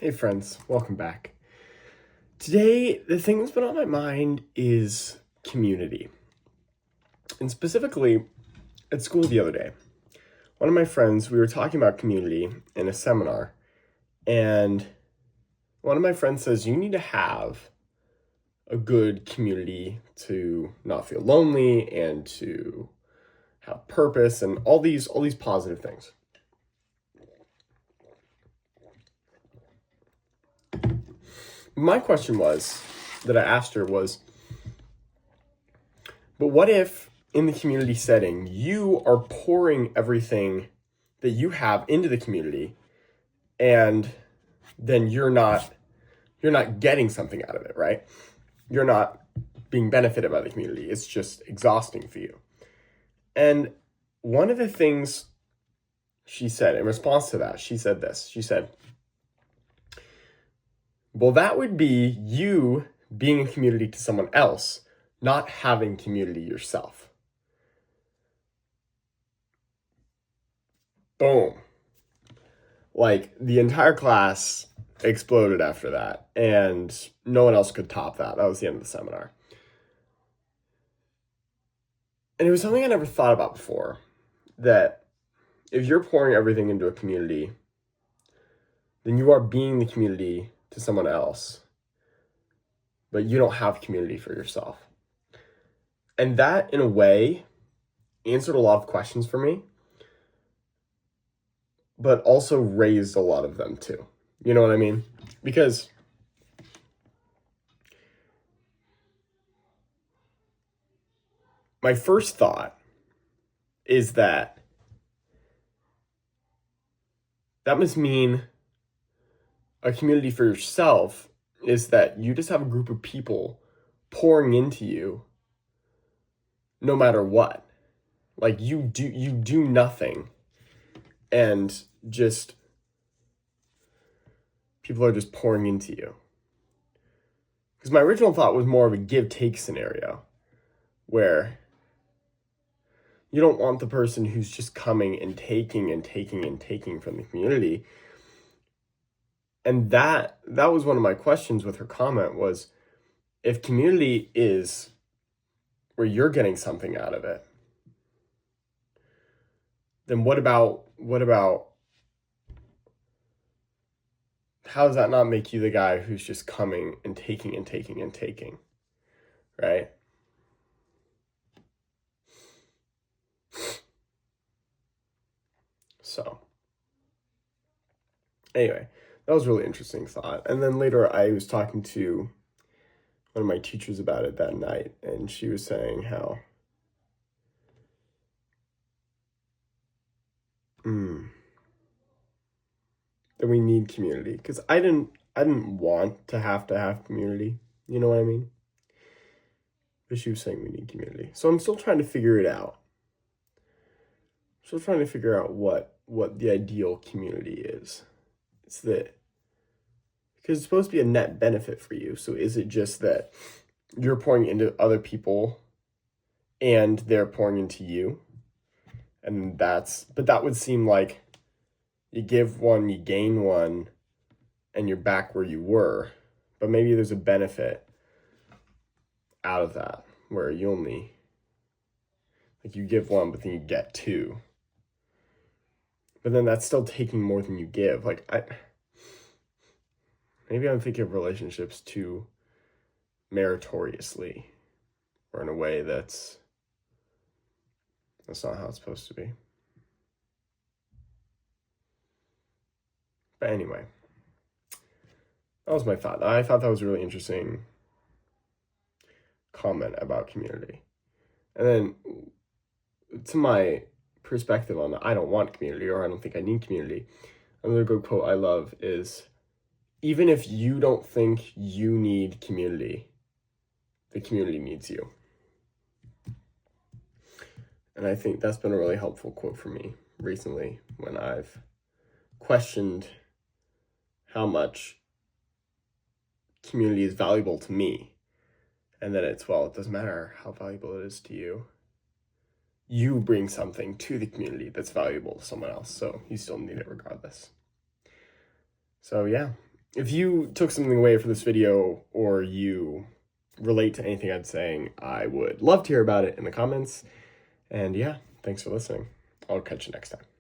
Hey friends, welcome back. Today, the thing that's been on my mind is community. And specifically, at school the other day, one of my friends, we were talking about community in a seminar, and one of my friends says, you need to have a good community to not feel lonely and to have purpose and all these positive things. My question that I asked her was, but what if in the community setting, you are pouring everything that you have into the community and then you're not getting something out of it, right? You're not being benefited by the community. It's just exhausting for you. And one of the things she said in response to that, she said this. She said, well, that would be you being a community to someone else, not having community yourself. Boom. Like, the entire class exploded after that, and no one else could top that. That was the end of the seminar. And it was something I never thought about before, that if you're pouring everything into a community, then you are being the community to someone else, but you don't have community for yourself. And that, in a way, answered a lot of questions for me, but also raised a lot of them too. You know what I mean? Because my first thought is that must mean a community for yourself is that you just have a group of people pouring into you no matter what. Like, you do nothing and just people are just pouring into you. Because my original thought was more of a give-take scenario where you don't want the person who's just coming and taking and taking and taking from the community. And that was one of my questions with her comment was, if community is where you're getting something out of it, then what about how does that not make you the guy who's just coming and taking and taking and taking, right? So anyway, that was a really interesting thought. And then later I was talking to one of my teachers about it that night, and she was saying how that we need community. Because I didn't want to have community. You know what I mean? But she was saying we need community. So I'm still trying to figure it out. Still trying to figure out what the ideal community is. It's that, because it's supposed to be a net benefit for you. So is it just that you're pouring into other people and they're pouring into you? And but that would seem like you give one, you gain one, and you're back where you were. But maybe there's a benefit out of that where you only, like, you give one, but then you get two. But then that's still taking more than you give. Like, maybe I'm thinking of relationships too meritoriously, or in a way that's not how it's supposed to be. But anyway, that was my thought. I thought that was a really interesting comment about community. And then, to my perspective on that, I don't want community, or I don't think I need community, another good quote I love is, even if you don't think you need community, the community needs you. And I think that's been a really helpful quote for me recently when I've questioned how much community is valuable to me. And then it's, well, it doesn't matter how valuable it is to you. You bring something to the community that's valuable to someone else, so you still need it regardless. So yeah, if you took something away from this video or you relate to anything I'm saying, I would love to hear about it in the comments. And yeah, thanks for listening. I'll catch you next time.